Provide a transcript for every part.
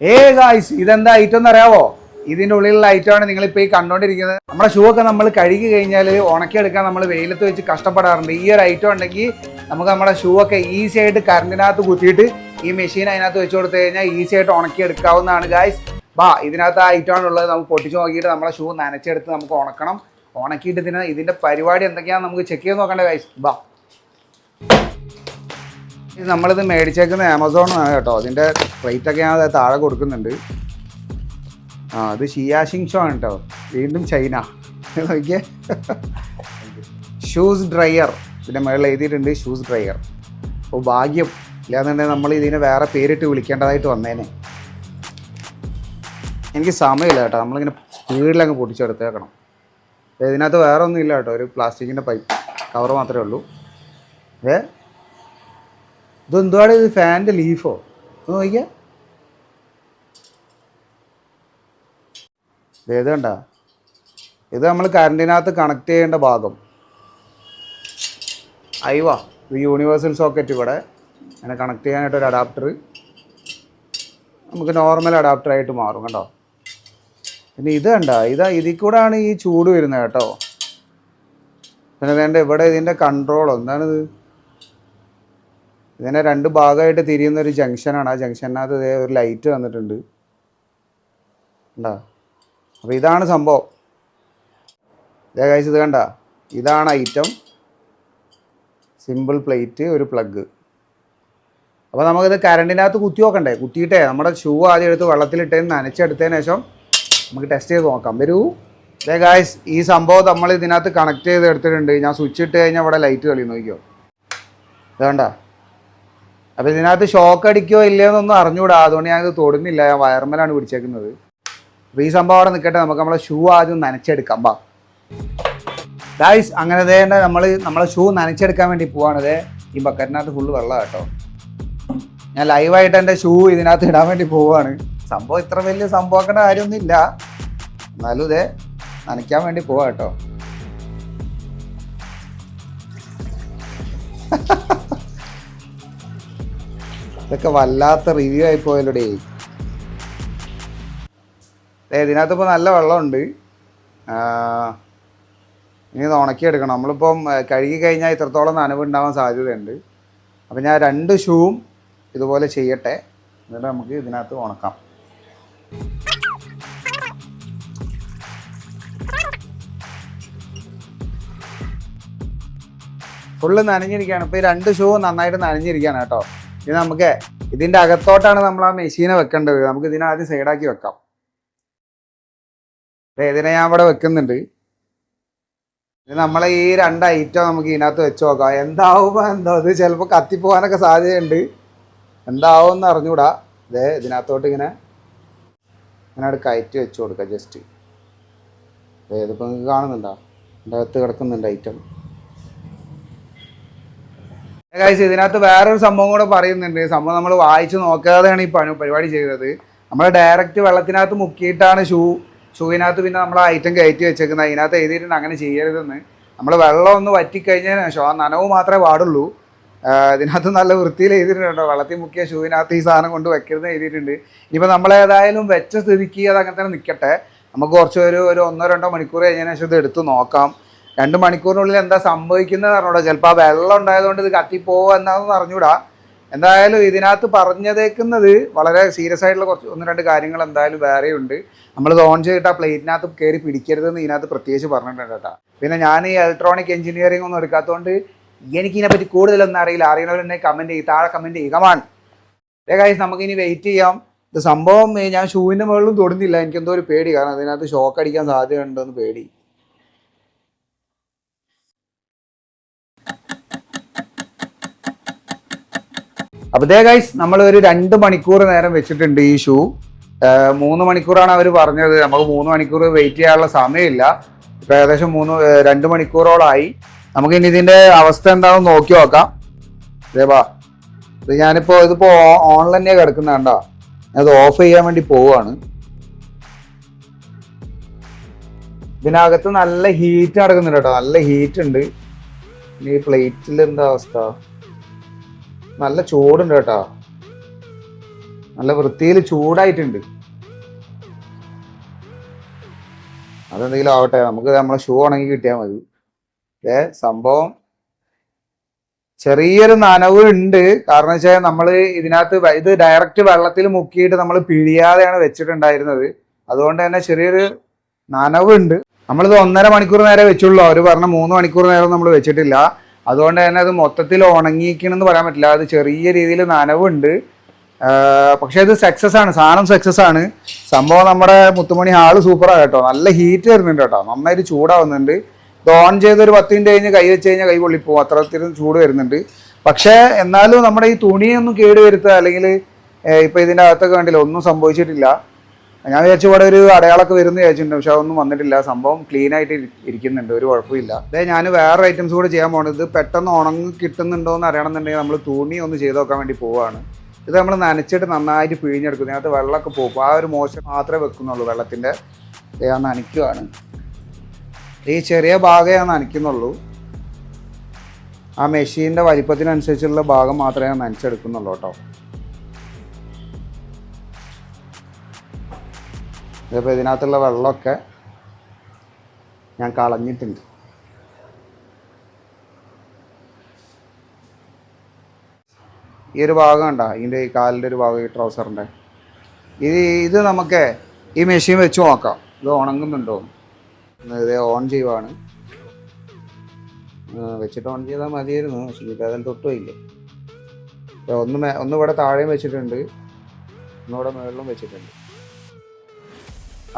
Guys ഇതെന്താ item എന്ന് അറിയാവോ? ഇതിന്റെ ഉള്ളിലുള്ള ഐറ്റമാണ് നിങ്ങളിപ്പോൾ ഈ കണ്ടുകൊണ്ടിരിക്കുന്നത്. നമ്മുടെ ഷൂ ഒക്കെ നമ്മൾ കഴുകി കഴിഞ്ഞാൽ ഉണക്കിയെടുക്കാൻ നമ്മൾ വെയിലത്ത് വെച്ച് കഷ്ടപ്പെടാറുണ്ട്. ഈ ഒരു ഐറ്റം ഉണ്ടെങ്കിൽ നമുക്ക് നമ്മുടെ ഷൂ ഒക്കെ ഈസി ആയിട്ട് കറണ്ടിനകത്ത് കുത്തിയിട്ട് ഈ മെഷീൻ അതിനകത്ത് വെച്ച് കൊടുത്തു കഴിഞ്ഞാൽ ഈസി ആയിട്ട് ഉണക്കിയെടുക്കാവുന്നതാണ് ഗായ്സ്. ഇതിനകത്ത് ആ ഐറ്റമാണ് ഉള്ളത്. നമുക്ക് പൊട്ടിച്ച് നോക്കിയിട്ട് നമ്മുടെ ഷൂ നനച്ചെടുത്ത് നമുക്ക് ഉണക്കണം. ഉണക്കിയിട്ട് ഇതിന്റെ പരിപാടി എന്തൊക്കെയാണെന്ന് നമുക്ക് ചെക്ക് ചെയ്ത് നോക്കണ്ടേ ഗായ്സ്. നമ്മളിത് മേടിച്ചേക്കുന്നത് ആമസോണാണ് കേട്ടോ. അതിൻ്റെ റേറ്റൊക്കെ ഞാൻ താഴെ കൊടുക്കുന്നുണ്ട്. ഇത് ഷിയാഷിങ് ഷോ ആണ് കേട്ടോ. വീണ്ടും ചൈന. നോക്കിയേ, ഷൂസ് ഡ്രയർ. ഇതിൻ്റെ മുകളിൽ എഴുതിയിട്ടുണ്ട് ഷൂസ് ഡ്രയർ. അപ്പോൾ ഭാഗ്യം ഇല്ലാന്നുണ്ടെങ്കിൽ നമ്മൾ ഇതിനെ വേറെ പേരിട്ട് വിളിക്കേണ്ടതായിട്ട് വന്നേനെ. എനിക്ക് സമയമില്ല കേട്ടോ. നമ്മളിങ്ങനെ സ്പീഡിലങ്ങ് പൊട്ടിച്ചെടുത്തേക്കണം. ഇതിനകത്ത് വേറെ ഒന്നും ഇല്ല കേട്ടോ. ഒരു പ്ലാസ്റ്റിക്കിൻ്റെ പൈപ്പ് കവർ മാത്രമേ ഉള്ളൂ. ഇതെന്തുവാണ് ഇത്? ഫാനിൻ്റെ ലീഫോ? ഒന്ന് നോക്കിയാൽ ഇത് കണ്ട. ഇത് നമ്മൾ കറണ്ടിനകത്ത് കണക്ട് ചെയ്യേണ്ട ഭാഗം. അയവാ ഇത് യൂണിവേഴ്സൽ സോക്കറ്റ്. ഇവിടെ അങ്ങനെ കണക്ട് ചെയ്യാനായിട്ടൊരു അഡാപ്റ്റർ. നമുക്ക് നോർമൽ അഡാപ്റ്ററായിട്ട് മാറും കണ്ടോ. പിന്നെ ഇത് കണ്ട, ഇതിൽ കൂടെയാണ് ഈ ചൂട് വരുന്നത് കേട്ടോ. പിന്നെ വേണ്ട ഇവിടെ ഇതിൻ്റെ കൺട്രോളോ എന്താണിത്? ഇതിനെ രണ്ട് ഭാഗമായിട്ട് തിരിയുന്നൊരു ജംഗ്ഷനാണ്. ആ ജംഗ്ഷനകത്ത് ഇതേ ഒരു ലൈറ്റ് വന്നിട്ടുണ്ട് കണ്ടോ. അപ്പോൾ ഇതാണ് സംഭവം. ഇതേ കഴിച്ച് ഇത് കണ്ട, ഇതാണ് ഐറ്റം. സിമ്പിൾ പ്ലേറ്റ്, ഒരു പ്ലഗ്. അപ്പോൾ നമുക്കിത് കറണ്ടിനകത്ത് കുത്തി നോക്കണ്ടേ. കുത്തിയിട്ടേ നമ്മുടെ ഷൂ ആദ്യം എടുത്ത് വെള്ളത്തിലിട്ടതിന് നനച്ചെടുത്തതിന് ശേഷം നമുക്ക് ടെസ്റ്റ് ചെയ്ത് നോക്കാം. വരൂ. ഇതേ ഗായ്സ്, ഈ സംഭവം നമ്മൾ ഇതിനകത്ത് കണക്ട് ചെയ്ത് എടുത്തിട്ടുണ്ട്. ഞാൻ സ്വിച്ച് ഇട്ട് കഴിഞ്ഞാൽ ഇവിടെ ലൈറ്റ് കളി നോക്കിയോ. ഇത് കണ്ട. അപ്പോൾ ഇതിനകത്ത് ഷോക്ക് അടിക്കുകയോ ഇല്ലയെന്നൊന്നും അറിഞ്ഞുകൂടാ. അതുകൊണ്ട് ഞാനിത് തൊടുന്നില്ല. ഞാൻ വയർമലാണ് പിടിച്ചേക്കുന്നത്. അപ്പോൾ ഈ സംഭവം അവിടെ നിൽക്കട്ടെ. നമുക്ക് നമ്മളെ ഷൂ ആദ്യം നനച്ചെടുക്കാം. ഗായ്സ്, അങ്ങനെ തന്നെ നമ്മളെ ഷൂ നനച്ചെടുക്കാൻ വേണ്ടി പോവാണിത്. ഈ ബക്കറ്റിനകത്ത് ഫുള്ള് വെള്ളം കേട്ടോ. ഞാൻ ലൈവായിട്ട് എൻ്റെ ഷൂ ഇതിനകത്ത് ഇടാൻ വേണ്ടി പോവുകയാണ്. സംഭവം ഇത്ര വലിയ സംഭവമാക്കേണ്ട കാര്യമൊന്നുമില്ല. എന്നാലും ഇതേ നനയ്ക്കാൻ വേണ്ടി പോവാ കേട്ടോ. ഇതൊക്കെ വല്ലാത്ത റിവ്യൂ ആയിപ്പോയല്ലോടേ. ഇതിനകത്ത് ഇപ്പോൾ നല്ല വെള്ളമുണ്ട്. ഇനി ഇത് ഉണക്കിയെടുക്കണം. നമ്മളിപ്പം കഴുകി കഴിഞ്ഞാൽ ഇത്രത്തോളം നനവുണ്ടാവാൻ സാധ്യതയുണ്ട്. അപ്പം ഞാൻ രണ്ട് ഷൂവും ഇതുപോലെ ചെയ്യട്ടെ. എന്നിട്ട് നമുക്ക് ഇതിനകത്ത് ഉണക്കാം. ഫുള്ള് നനഞ്ഞിരിക്കുകയാണ്. ഇപ്പോൾ ഈ രണ്ട് ഷൂ നന്നായിട്ട് നനഞ്ഞിരിക്കുകയാണ് കേട്ടോ. ഇത് നമുക്ക് ഇതിൻ്റെ അകത്തോട്ടാണ് നമ്മൾ ആ മെഷീനെ വെക്കേണ്ടത്. നമുക്ക് ഇതിനെ ആദ്യം സൈഡാക്കി വെക്കാം. ഇതിനെ ഞാൻ ഇവിടെ വെക്കുന്നുണ്ട്. ഇത് നമ്മളെ ഈ രണ്ട് ഐറ്റം നമുക്ക് ഇതിനകത്ത് വെച്ച് നോക്കാം. എന്താവുമ്പോൾ എന്തോ ഇത് ചിലപ്പോൾ കത്തിപ്പോകാനൊക്കെ സാധ്യതയുണ്ട്. എന്താവുമെന്ന് അറിഞ്ഞൂടാ. ഇതിനകത്തോട്ട് ഇങ്ങനെ കയറ്റി വെച്ച് കൊടുക്കുക ജസ്റ്റ്. ഇതിപ്പോൾ നിങ്ങൾക്ക് കാണുന്നുണ്ടോ? എൻ്റെ അകത്ത് കിടക്കുന്നുണ്ട് ഐറ്റം. ഗായ്സ്, ഇതിനകത്ത് വേറൊരു സംഭവം കൂടെ പറയുന്നുണ്ട്. സംഭവം നമ്മൾ വായിച്ച് നോക്കാതെയാണ് ഈ പരിപാടി ചെയ്തത്. നമ്മൾ ഡയറക്റ്റ് വെള്ളത്തിനകത്ത് മുക്കിയിട്ടാണ് ഷൂവിനകത്ത് പിന്നെ നമ്മൾ ഐറ്റം കയറ്റി വെച്ചേക്കുന്നത്. അതിനകത്ത് എഴുതിയിട്ടുണ്ട് അങ്ങനെ ചെയ്യരുതെന്ന്. നമ്മൾ വെള്ളം ഒന്ന് വറ്റിക്കഴിഞ്ഞതിന് ശേഷം ആ നനവ് മാത്രമേ പാടുള്ളൂ. ഇതിനകത്ത് നല്ല വൃത്തിയിൽ എഴുതിയിട്ടുണ്ടോ, വെള്ളത്തിൽ മുക്കിയ ഷൂവിനകത്ത് ഈ സാധനം കൊണ്ട് വെക്കരുതെന്ന് എഴുതിയിട്ടുണ്ട്. ഇനിയിപ്പോൾ നമ്മളേതായാലും വെച്ച സ്ഥിതിക്ക് അത് അങ്ങനെ തന്നെ നിൽക്കട്ടെ. നമുക്ക് കുറച്ച് ഒരു 1-2 മണിക്കൂർ കഴിഞ്ഞതിന് ശേഷം ഇത് എടുത്ത് നോക്കാം. 2 മണിക്കൂറിനുള്ളിൽ എന്താ സംഭവിക്കുന്നത് അറിഞ്ഞൂടാ. ചിലപ്പോൾ ആ വെള്ളം ഉണ്ടായതുകൊണ്ട് ഇത് കത്തിപ്പോവുക എന്താണെന്ന് അറിഞ്ഞൂടാ. എന്തായാലും ഇതിനകത്ത് പറഞ്ഞതേക്കുന്നത് വളരെ സീരിയസ് ആയിട്ടുള്ള 1-2 കാര്യങ്ങൾ എന്തായാലും വേറെയുണ്ട്. നമ്മളിത് ഓൺ ചെയ്തിട്ട് ആ പ്ലേറ്റിനകത്ത് കയറി പിടിക്കരുതെന്ന് ഇതിനകത്ത് പ്രത്യേകിച്ച് പറഞ്ഞിട്ടുണ്ട് കേട്ടോ. പിന്നെ ഞാൻ ഈ ഇലക്ട്രോണിക് എഞ്ചിനീയറിംഗ് ഒന്നും എടുക്കാത്തതുകൊണ്ട് എനിക്കിതിനെപ്പറ്റി കൂടുതലൊന്നും അറിയില്ല. അറിയണവരെന്നെ കമൻറ്റ് ചെയ്യും, താഴെ കമൻറ്റ് ചെയ്യുക. കമാൺ. ഗായ്സ്, നമുക്കിനി വെയിറ്റ് ചെയ്യാം. ഇത് സംഭവം ഞാൻ ഷൂവിൻ്റെ മുകളിലും തൊടുന്നില്ല. എനിക്കെന്തോ ഒരു പേടി. കാരണം അതിനകത്ത് ഷോക്ക് അടിക്കാൻ സാധ്യതയുണ്ടെന്ന് പേടി. അപ്പോൾ ഗായ്സ്, നമ്മൾ ഒരു 2 മണിക്കൂർ നേരം വെച്ചിട്ടുണ്ട് ഈ ഷൂ. 3 മണിക്കൂറാണ് അവർ പറഞ്ഞത്. നമുക്ക് 3 മണിക്കൂർ വെയിറ്റ് ചെയ്യാനുള്ള സമയമില്ല. ഇപ്പോൾ ഏകദേശം 2 മണിക്കൂറോളമായി. നമുക്ക് ഇനി ഇതിൻ്റെ അവസ്ഥ എന്താണെന്ന് നോക്കി നോക്കാം. ഇത് ഇതിപ്പോൾ ഓൺ തന്നെയാണ് കിടക്കുന്നത് കണ്ടോ. അത് ഓഫ് ചെയ്യാൻ വേണ്ടി പോവുകയാണ്. ഇതിനകത്ത് നല്ല ഹീറ്റ് നടക്കുന്നുണ്ട് കേട്ടോ. നല്ല ഹീറ്റ് ഉണ്ട്. ഈ പ്ലേറ്റിൽ എന്താ അവസ്ഥ? നല്ല ചൂടുണ്ട് കേട്ടോ. നല്ല വൃത്തിയിൽ ചൂടായിട്ടുണ്ട്. അതെന്തെങ്കിലും ആവട്ടെ, നമുക്ക് നമ്മളെ ഷൂ ഉണങ്ങി കിട്ടിയാൽ മതി. സംഭവം ചെറിയൊരു നനവ് ഉണ്ട്. കാരണം വെച്ചാൽ നമ്മൾ ഇതിനകത്ത് ഇത് ഡയറക്റ്റ് വെള്ളത്തിൽ മുക്കിയിട്ട് നമ്മൾ പിഴിയാതെയാണ് വെച്ചിട്ടുണ്ടായിരുന്നത്. അതുകൊണ്ട് തന്നെ ചെറിയൊരു നനവുണ്ട്. നമ്മളിത് 1.5 മണിക്കൂർ നേരെ വെച്ചുള്ളൂ. അവർ പറഞ്ഞ 3 മണിക്കൂർ നേരം നമ്മൾ വെച്ചിട്ടില്ല. അതുകൊണ്ട് തന്നെ അത് മൊത്തത്തിൽ ഉണങ്ങിക്കണമെന്ന് പറയാൻ പറ്റില്ല. അത് ചെറിയ രീതിയിൽ നനവുണ്ട്. പക്ഷെ ഇത് സക്സസ് ആണ്, സാധനം സക്സസ് ആണ്. സംഭവം നമ്മുടെ മുത്തുമണി ഹാള് സൂപ്പറാണ് കേട്ടോ. നല്ല ഹീറ്റ് വരുന്നുണ്ട് കേട്ടോ, നന്നായിട്ട് ചൂടാവുന്നുണ്ട്. ഇത് ഓൺ ചെയ്ത് ഒരു 10 മിനിറ്റ് കഴിഞ്ഞ് കൈ വെച്ച് കഴിഞ്ഞാൽ കൈ പൊള്ളിപ്പോവും, അത്രത്തിനും ചൂട് വരുന്നുണ്ട്. പക്ഷേ എന്നാലും നമ്മുടെ ഈ തുണിയൊന്നും കേട് വരുത്തുക അല്ലെങ്കിൽ ഇപ്പം ഇതിൻ്റെ അകത്തൊക്കെ കണ്ടില്ല, ഒന്നും സംഭവിച്ചിട്ടില്ല. ഞാൻ വിചാരിച്ചു ഇവിടെ ഒരു അടയാളമൊക്കെ വരുമെന്ന് വിചാരിച്ചിട്ടുണ്ട്. പക്ഷെ അതൊന്നും വന്നിട്ടില്ല. സംഭവം ക്ലീൻ ആയിട്ട് ഇരിക്കുന്നുണ്ട്, ഒരു കുഴപ്പമില്ല. അതെ, ഞാൻ വേറെ ഐറ്റംസ് കൂടെ ചെയ്യാൻ പോകുന്നത്, പെട്ടെന്ന് ഉണങ്ങി കിട്ടുന്നുണ്ടോ എന്ന് അറിയണമെന്നുണ്ടെങ്കിൽ നമ്മൾ തുണി ഒന്ന് ചെയ്ത് നോക്കാൻ വേണ്ടി പോവുകയാണ്. ഇത് നമ്മൾ നനച്ചിട്ട് നന്നായിട്ട് പിഴിഞ്ഞെടുക്കും. ഇതിനകത്ത് വെള്ളമൊക്കെ പോകും. ആ ഒരു മോശം മാത്രമേ വെക്കുന്നുള്ളൂ വെള്ളത്തിൻ്റെ. ഞാൻ നനയ്ക്കുവാണ്. ഈ ചെറിയ ഭാഗമേ ഞാൻ നനയ്ക്കുന്നുള്ളൂ. ആ മെഷീൻ്റെ വലിപ്പത്തിനനുസരിച്ചുള്ള ഭാഗം മാത്രമേ ഞാൻ നനച്ചെടുക്കുന്നുള്ളൂ കേട്ടോ. ഇതിപ്പോൾ ഇതിനകത്തുള്ള വെള്ളമൊക്കെ ഞാൻ കളഞ്ഞിട്ടുണ്ട്. ഈ ഒരു ഭാഗം കണ്ടോ, ഇതിൻ്റെ ഈ കാലിൻ്റെ ഒരു ഭാഗം, ഈ ട്രൗസറിൻ്റെ ഇത് നമുക്ക് ഈ മെഷീൻ വെച്ച് നോക്കാം ഇത് ഉണങ്ങുന്നുണ്ടോ. ഇത് ഓൺ ചെയ്യുവാണ്. വെച്ചിട്ട് ഓൺ ചെയ്താൽ മതിയായിരുന്നു, പക്ഷേ ഇത് അതിൽ തൊട്ടുമില്ല. ഒന്ന് ഇവിടെ താഴെയും വെച്ചിട്ടുണ്ട്, ഒന്നിവിടെ മുകളിലും വെച്ചിട്ടുണ്ട്.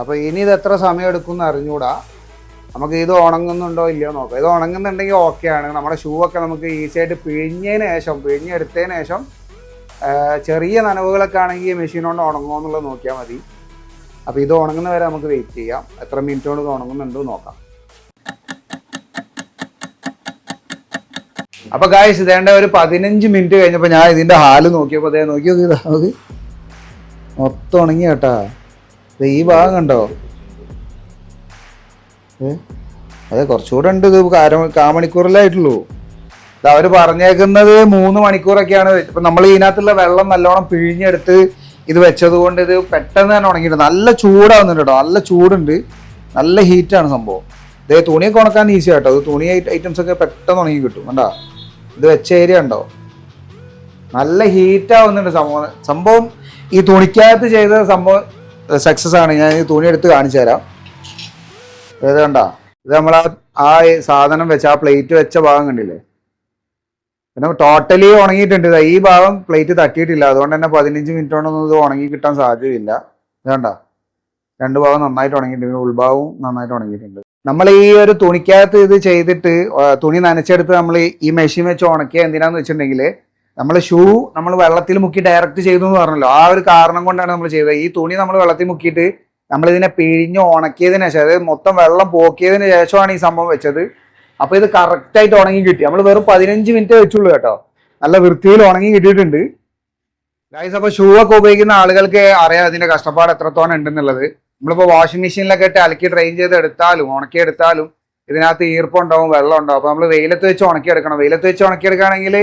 അപ്പോൾ ഇനി ഇത് എത്ര സമയം എടുക്കുമെന്ന് അറിഞ്ഞൂടാ. നമുക്ക് ഇത് ഉണങ്ങുന്നുണ്ടോ ഇല്ലയോ നോക്കാം. ഇത് ഉണങ്ങുന്നുണ്ടെങ്കിൽ ഓക്കെയാണ്. നമ്മുടെ ഷൂ ഒക്കെ നമുക്ക് ഈസി ആയിട്ട് പിഴിഞ്ഞെടുത്തതിന് ശേഷം ചെറിയ നനവുകളൊക്കെ ആണെങ്കിൽ മെഷീൻ കൊണ്ട് ഉണങ്ങുമോ എന്നുള്ളത് നോക്കിയാൽ മതി. അപ്പോൾ ഇത് ഉണങ്ങുന്ന വരെ നമുക്ക് വെയിറ്റ് ചെയ്യാം. എത്ര മിനിറ്റ് കൊണ്ട് ഇത് ഉണങ്ങുന്നുണ്ടോ നോക്കാം. അപ്പോൾ ഗായ്സ്, ഇതേണ്ട ഒരു 15 മിനിറ്റ് കഴിഞ്ഞപ്പോൾ ഞാൻ ഇതിൻ്റെ ഹാല് നോക്കിയപ്പോൾ നോക്കി മൊത്തം ഉണങ്ങി കേട്ടാ. ഈ ഭാഗം കണ്ടോ, അതെ കുറച്ചുകൂടെ ഉണ്ട്. ഇത് കാമണിക്കൂറിലായിട്ടുള്ളൂ. ഇത് അവർ പറഞ്ഞേക്കുന്നത് 3 മണിക്കൂറൊക്കെയാണ്. ഇപ്പം നമ്മൾ ഇതിനകത്തുള്ള വെള്ളം നല്ലോണം പിഴിഞ്ഞെടുത്ത് ഇത് വെച്ചത് കൊണ്ട് ഇത് പെട്ടെന്ന് തന്നെ ഉണങ്ങിയിട്ടുണ്ട്. നല്ല ചൂടാവുന്നുണ്ട് കേട്ടോ, നല്ല ചൂടുണ്ട്, നല്ല ഹീറ്റാണ് സംഭവം. ഇതേ തുണിയൊക്കെ ഉണക്കാൻ ഈസി ആട്ടോ. ഇത് തുണി ഐറ്റംസ് ഒക്കെ പെട്ടെന്ന് ഉണങ്ങി കിട്ടും. കണ്ടോ, ഇത് വെച്ച ഏരിയ ഉണ്ടോ, നല്ല ഹീറ്റാവുന്നുണ്ട് സംഭവം. ഈ തുണിക്കകത്ത് ചെയ്ത സംഭവം സക്സസ് ആണ്. ഞാൻ ഈ തുണി എടുത്ത് കാണിച്ചു തരാം. ഏത് കണ്ട, ഇത് നമ്മൾ ആ സാധനം വെച്ച ആ പ്ലേറ്റ് വെച്ച ഭാഗം കണ്ടില്ലേ, പിന്നെ ടോട്ടലി ഉണങ്ങിയിട്ടുണ്ട്. ഈ ഭാഗം പ്ലേറ്റ് തട്ടിയിട്ടില്ല. അതുകൊണ്ട് തന്നെ 15 മിനിറ്റ് കൊണ്ടൊന്നും ഇത് ഉണങ്ങി കിട്ടാൻ സാധ്യതയില്ല. ഇത് കണ്ട, 2 ഭാഗം നന്നായിട്ട് ഉണങ്ങിയിട്ടുണ്ട്, ഉൾഭാഗവും നന്നായിട്ട് ഉണങ്ങിയിട്ടുണ്ട്. നമ്മൾ ഈ ഒരു തുണിക്കകത്ത് ഇത് ചെയ്തിട്ട് തുണി നനച്ചെടുത്ത് നമ്മൾ ഈ മെഷീൻ വെച്ച് ഉണക്കിയ എന്തിനാന്ന് വെച്ചിട്ടുണ്ടെങ്കിൽ, നമ്മൾ ഷൂ നമ്മൾ വെള്ളത്തിൽ മുക്കി ഡയറക്റ്റ് ചെയ്തു എന്ന് പറഞ്ഞല്ലോ, ആ ഒരു കാരണം കൊണ്ടാണ് നമ്മൾ ചെയ്തത്. ഈ തുണി നമ്മൾ വെള്ളത്തിൽ മുക്കിയിട്ട് നമ്മളിതിനെ പിഴിഞ്ഞ് ഉണക്കിയതിന് ശേഷം, അതായത് മൊത്തം വെള്ളം പോക്കിയതിന് ശേഷമാണ് ഈ സംഭവം വെച്ചത്. അപ്പോൾ ഇത് കറക്റ്റായിട്ട് ഉണങ്ങി കിട്ടി. നമ്മൾ വെറും 15 മിനിറ്റ് വെച്ചുള്ളൂ കേട്ടോ. നല്ല വൃത്തിയിൽ ഉണങ്ങി കിട്ടിയിട്ടുണ്ട് ഗൈസ്. അപ്പോൾ ഷൂ ഒക്കെ ഉപയോഗിക്കുന്ന ആളുകൾക്ക് അറിയാം ഇതിൻ്റെ കഷ്ടപ്പാട് എത്രത്തോളം ഉണ്ടെന്നുള്ളത്. നമ്മളിപ്പോൾ വാഷിംഗ് മെഷീനിലൊക്കെ ഇട്ട് അലക്കി ഡ്രെയിൻ ചെയ്ത് എടുത്താലും ഉണക്കിയെടുത്താലും ഇതിനകത്ത് ഈർപ്പുണ്ടാവും, വെള്ളം ഉണ്ടാവും. അപ്പോൾ നമ്മൾ വെയിലത്ത് വെച്ച് ഉണക്കിയെടുക്കണം. വെയിലത്ത് വെച്ച് ഉണക്കിയെടുക്കുകയാണെങ്കിൽ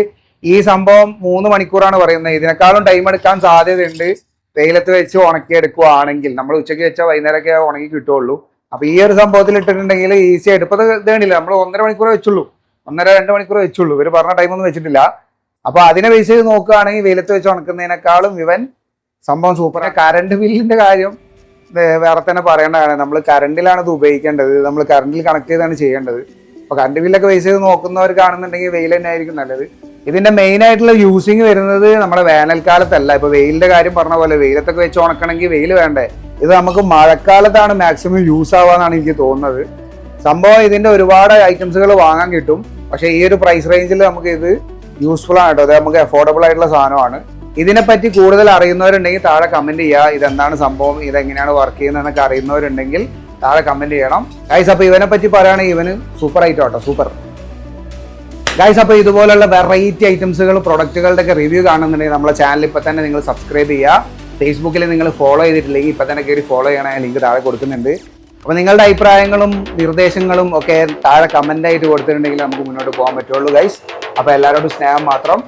ഈ സംഭവം 3 മണിക്കൂറാണ് പറയുന്നത്. ഇതിനേക്കാളും ടൈം എടുക്കാൻ സാധ്യതയുണ്ട് വെയിലത്ത് വെച്ച് ഉണക്കിയെടുക്കുകയാണെങ്കിൽ. നമ്മൾ ഉച്ചയ്ക്ക് വെച്ചാൽ വൈകുന്നേരമൊക്കെ ഉണങ്ങി കിട്ടുള്ളൂ. അപ്പോൾ ഈ ഒരു സംഭവത്തിൽ ഇട്ടിട്ടുണ്ടെങ്കിൽ ഈസി ആയിട്ട് ഇപ്പോൾ ഇത് വേണ്ടില്ല. നമ്മൾ 1.5 മണിക്കൂർ വെച്ചുള്ളൂ, 1.5-2 മണിക്കൂർ വെച്ചുള്ളൂ. ഇവർ പറഞ്ഞ ടൈമൊന്നും വെച്ചിട്ടില്ല. അപ്പോൾ അതിനെ ബേസ് ചെയ്ത് നോക്കുകയാണെങ്കിൽ വെയിലത്ത് വെച്ച് ഉണക്കുന്നതിനേക്കാളും ഇവൻ സംഭവം സൂപ്പർ. കറണ്ട് ബില്ലിൻ്റെ കാര്യം വേറെ തന്നെ പറയേണ്ടതാണ്. നമ്മൾ കറണ്ടിലാണ് ഇത് ഉപയോഗിക്കേണ്ടത്. നമ്മൾ കറണ്ടിൽ കണക്ട് ചെയ്താണ് ചെയ്യേണ്ടത്. അപ്പോൾ കറണ്ട് ബില്ലൊക്കെ ബേസ് ചെയ്ത് നോക്കുന്നവർക്കാണെന്നുണ്ടെങ്കിൽ വെയിൽ തന്നെ ആയിരിക്കും നല്ലത്. ഇതിന്റെ മെയിൻ ആയിട്ടുള്ള യൂസിങ് വരുന്നത് നമ്മുടെ വേനൽക്കാലത്തല്ല. ഇപ്പൊ വെയിലിന്റെ കാര്യം പറഞ്ഞ പോലെ വെയിലത്തൊക്കെ വെച്ച് ഉണക്കണമെങ്കിൽ വെയിൽ വേണ്ടേ. ഇത് നമുക്ക് മഴക്കാലത്താണ് മാക്സിമം യൂസ് ആവാന്നാണ് എനിക്ക് തോന്നുന്നത്. സംഭവം ഇതിന്റെ ഒരുപാട് ഐറ്റംസുകൾ വാങ്ങാൻ കിട്ടും. പക്ഷെ ഈ ഒരു പ്രൈസ് റേഞ്ചിൽ നമുക്ക് ഇത് യൂസ്ഫുൾ ആണ് കേട്ടോ. അത് നമുക്ക് അഫോർഡബിൾ ആയിട്ടുള്ള സാധനമാണ്. ഇതിനെപ്പറ്റി കൂടുതൽ അറിയുന്നവരുണ്ടെങ്കിൽ താഴെ കമന്റ് ചെയ്യുക. ഇതെന്താണ് സംഭവം, ഇതെങ്ങനെയാണ് വർക്ക് ചെയ്യുന്നതെന്നൊക്കെ അറിയുന്നവരുണ്ടെങ്കിൽ താഴെ കമന്റ് ചെയ്യണം ഗൈസ്. അപ്പൊ ഇവനെ പറ്റി പറയുകയാണെങ്കിൽ ഇവന് സൂപ്പർ ഐറ്റം കേട്ടോ, സൂപ്പർ ഗൈസ്. അപ്പോൾ ഇതുപോലുള്ള വെറൈറ്റി ഐറ്റംസുകൾ പ്രൊഡക്റ്റുകളുടെ ഒക്കെ റിവ്യൂ കാണുന്നുണ്ടെങ്കിൽ നമ്മളെ ചാനൽ ഇപ്പം തന്നെ നിങ്ങൾ സബ്സ്ക്രൈബ് ചെയ്യുക. ഫേസ്ബുക്കിൽ നിങ്ങൾ ഫോളോ ചെയ്തിട്ടില്ലെങ്കിൽ ഇപ്പം തന്നെ കയറി ഫോളോ ചെയ്യണ ലിങ്ക് താഴെ കൊടുക്കുന്നുണ്ട്. അപ്പോൾ നിങ്ങളുടെ അഭിപ്രായങ്ങളും നിർദ്ദേശങ്ങളും ഒക്കെ താഴെ കമൻ്റായിട്ട് കൊടുത്തിട്ടുണ്ടെങ്കിൽ നമുക്ക് മുന്നോട്ട് പോകാൻ പറ്റുള്ളൂ ഗൈസ്. അപ്പോൾ എല്ലാവരോടും സ്നേഹം മാത്രം.